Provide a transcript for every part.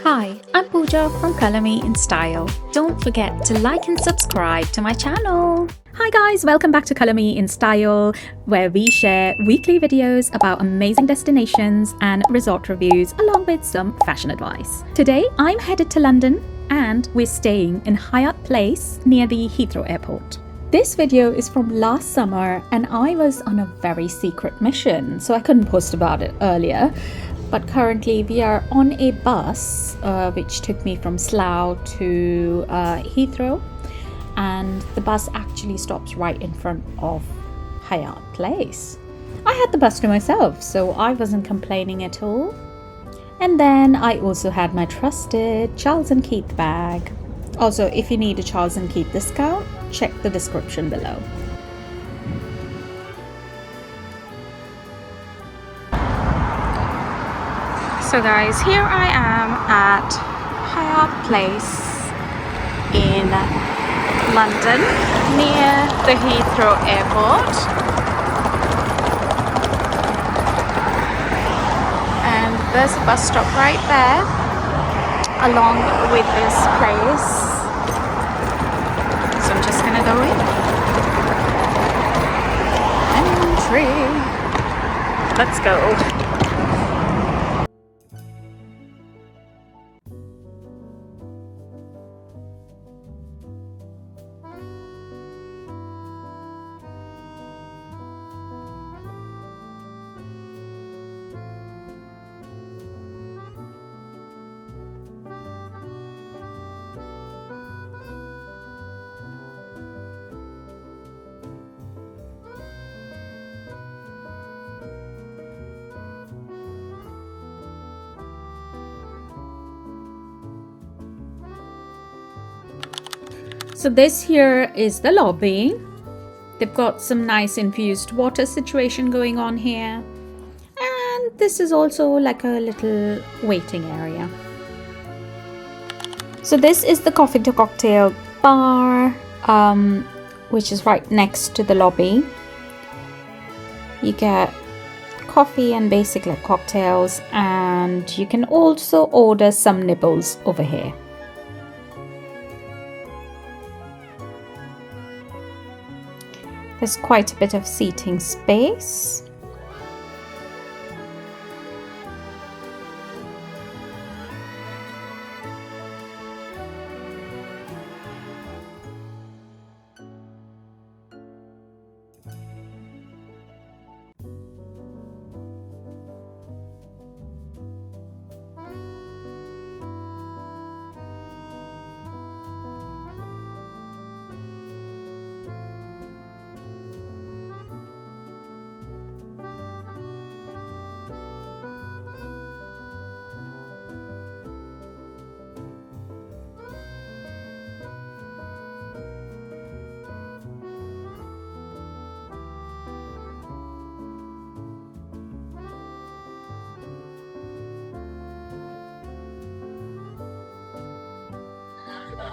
Hi, I'm Pooja from Color Me in Style. Don't forget to like and subscribe to my channel. Hi guys, welcome back to Color Me in Style, where we share weekly videos about amazing destinations and resort reviews along with some fashion advice. Today I'm headed to London and we're staying in Hyatt Place near the Heathrow Airport. This video is from last summer and I was on a very secret mission, so I couldn't post about it earlier. But currently we are on a bus which took me from Slough to Heathrow, and the bus actually stops right in front of Hyatt Place. I had the bus to myself, so I wasn't complaining at all. And then I also had my trusted Charles & Keith bag. Also, if you need a Charles & Keith discount, check the description below. So guys, here I am at Hyatt Place in London, near the Heathrow Airport. And there's a bus stop right there, along with this place. So I'm just gonna go in. Entry. Let's go. So this here is the lobby. They've got some nice infused water situation going on here. And this is also like a little waiting area. So this is the coffee to cocktail bar, which is right next to the lobby. You get coffee and basic like cocktails, and you can also order some nibbles over here. There's quite a bit of seating space.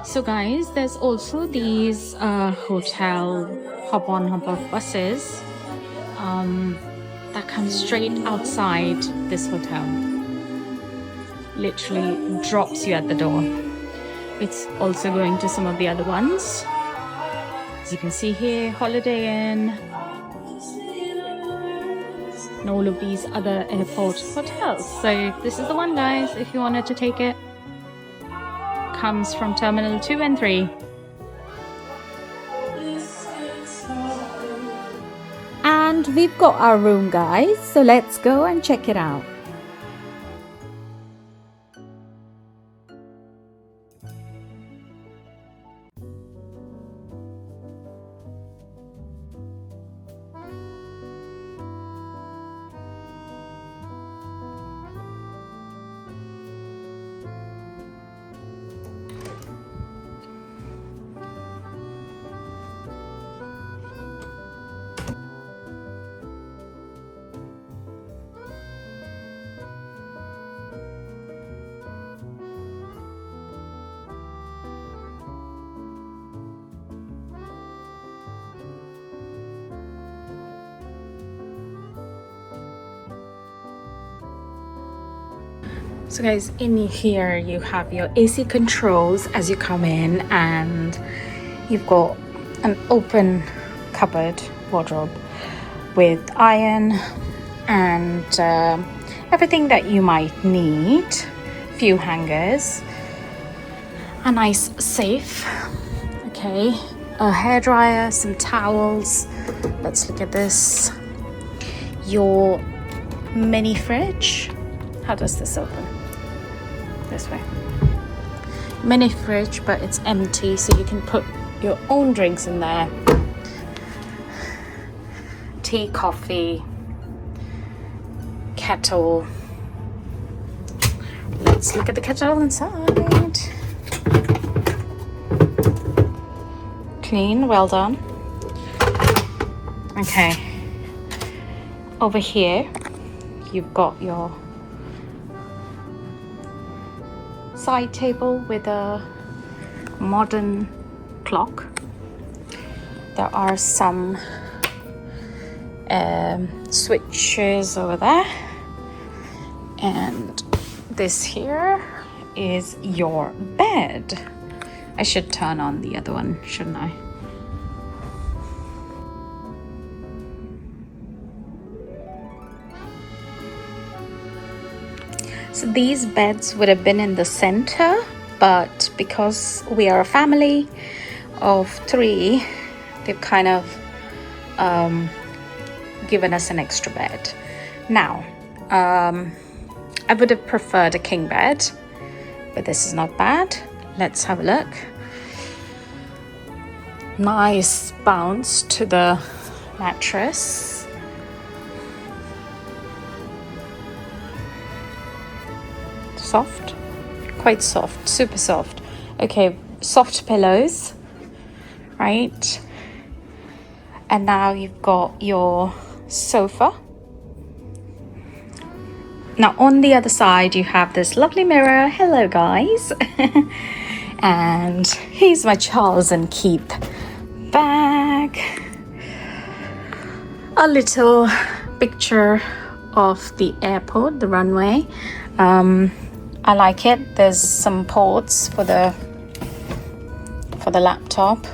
So guys, there's also these hotel hop on hop off buses that come straight outside this hotel. Literally drops you at the door. It's also going to some of the other ones. As you can see here, Holiday Inn and all of these other airport hotels. So this is the one, guys, if you wanted to take it. Comes from Terminal 2 and 3. And we've got our room, guys, so let's go and check it out. So guys, in here you have your AC controls as you come in, and you've got an open cupboard wardrobe with iron and everything that you might need. Few hangers, a nice safe, okay, a hairdryer, some towels. Let's look at this. Your mini fridge. How does this open? This way. Mini fridge, but it's empty, so you can put your own drinks in there. Tea, coffee, kettle. Let's look at the kettle inside. Clean, well done. Okay. Over here, you've got your side table with a modern clock. There are some switches over there, and this here is your bed. I should turn on the other one, shouldn't I? So these beds would have been in the center, but because we are a family of 3, they've kind of given us an extra bed. Now, I would have preferred a king bed, but this is not bad. Let's have a look. Nice bounce to the mattress. Soft, quite soft, super soft. Okay, soft pillows, right? And now you've got your sofa. Now on the other side you have this lovely mirror. Hello guys. And here's my Charles and Keith bag. A little picture of the airport, the runway. I like it. There's some ports for the laptop,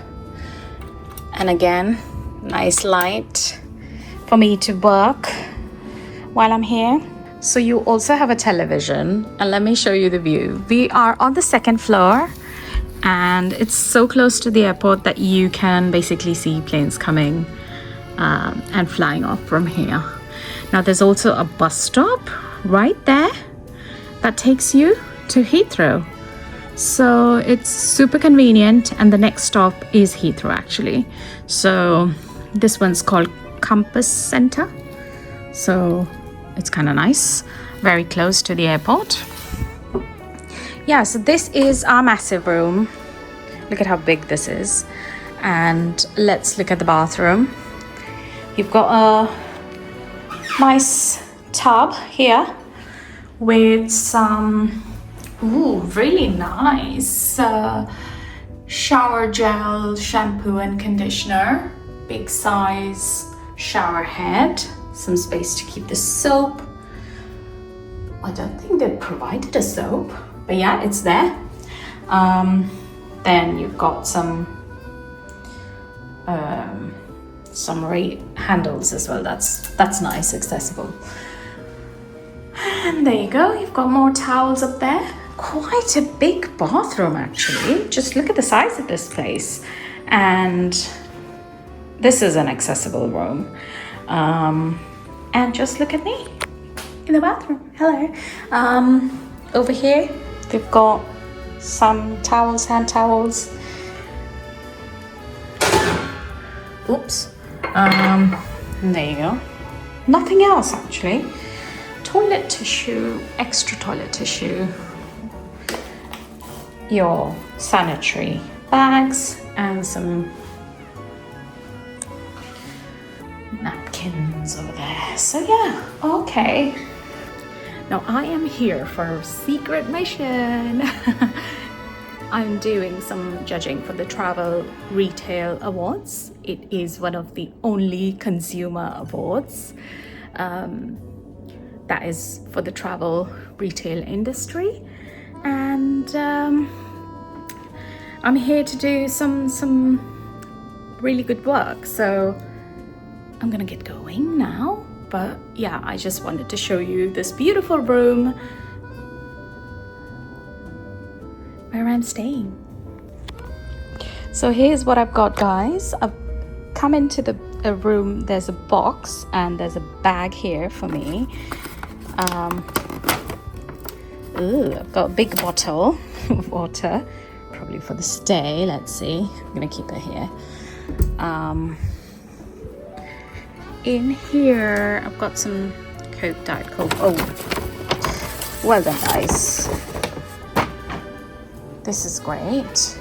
and again, nice light for me to work while I'm here. So you also have a television, and let me show you the view. We are on the 2nd floor, and it's so close to the airport that you can basically see planes coming and flying off from here. Now there's also a bus stop right there that takes you to Heathrow. So it's super convenient, and the next stop is Heathrow actually. So this one's called Campus Center. So it's kind of nice, very close to the airport. Yeah, so this is our massive room. Look at how big this is. And let's look at the bathroom. You've got a nice tub here with some really nice shower gel, shampoo and conditioner, big size shower head, some space to keep the soap. I don't think they provided a soap, but yeah, it's there. Then you've got some handles as well. That's nice, accessible. And there you go, you've got more towels up there. Quite a big bathroom actually. Just look at the size of this place. And this is an accessible room. And just look at me in the bathroom. Hello. Over here, they've got some towels, hand towels. Oops. And there you go. Nothing else actually. Toilet tissue, extra toilet tissue, your sanitary bags, and some napkins over there. So yeah, okay. Now I am here for a secret mission. I'm doing some judging for the Travel Retail Awards. It is one of the only consumer awards that is for the travel retail industry. And I'm here to do some really good work, so I'm gonna get going now. But yeah, I just wanted to show you this beautiful room where I'm staying. So here's what I've got, guys. I've come into the room. There's a box and there's a bag here for me. I've got a big bottle of water, probably for the stay. Let's see. I'm gonna keep it here. In here, I've got some Coke, Diet Coke. Oh, well done, guys. This is great.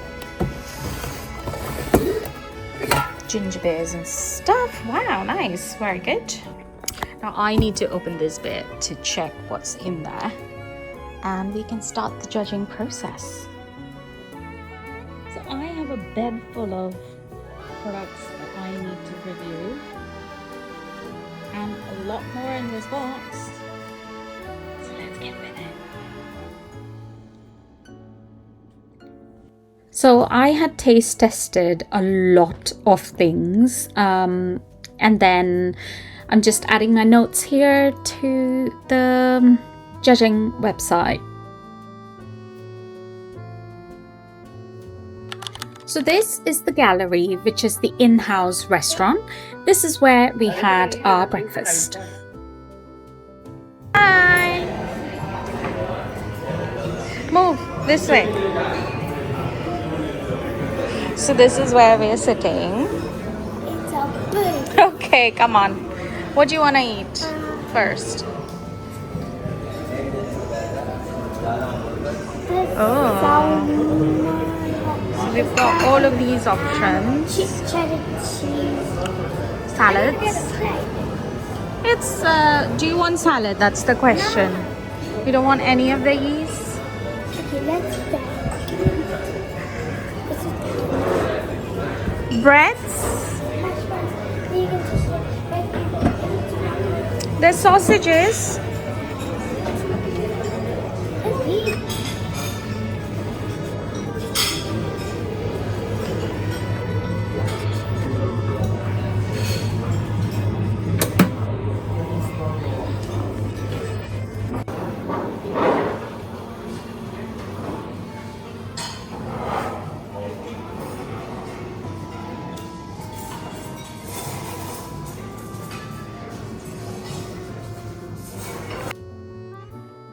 Ginger beers and stuff. Wow, nice. Very good. Now I need to open this bit to check what's in there, and we can start the judging process. So I have a bed full of products that I need to review, and a lot more in this box. So let's get with it. So I had taste tested a lot of things, and then I'm just adding my notes here to the judging website. So this is the gallery, which is the in-house restaurant. This is where we had our breakfast. Hi! Move this way. So this is where we're sitting. It's a bird. Okay, come on. What do you want to eat first? So we've got all of these options. Cheddar cheese. Salads. It's do you want salad? That's the question. You don't want any of these? Okay, let's start. Breads. There's sausages.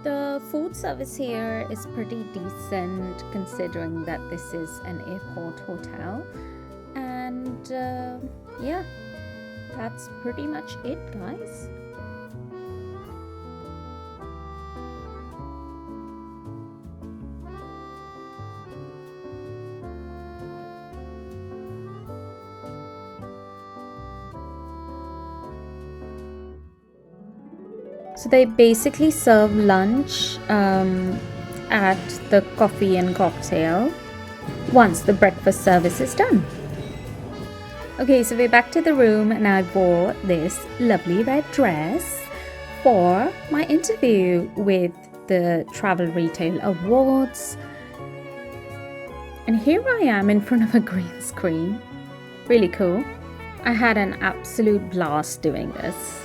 The food service here is pretty decent considering that this is an airport hotel, and yeah, that's pretty much it, guys. So they basically serve lunch at the coffee and cocktail once the breakfast service is done. Okay, so we're back to the room, and I wore this lovely red dress for my interview with the Travel Retail Awards. And here I am in front of a green screen. Really cool. I had an absolute blast doing this.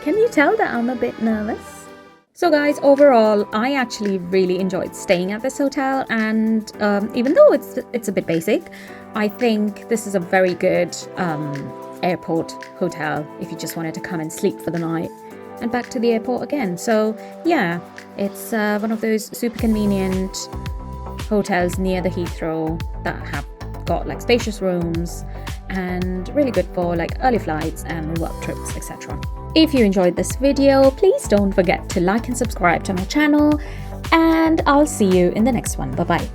Can you tell that I'm a bit nervous? So guys, overall, I actually really enjoyed staying at this hotel, and even though it's a bit basic, I think this is a very good airport hotel if you just wanted to come and sleep for the night and back to the airport again. So yeah, it's one of those super convenient hotels near the Heathrow that have got like spacious rooms and really good for like early flights and work trips, etc. If you enjoyed this video, please don't forget to like and subscribe to my channel, and I'll see you in the next one. Bye bye.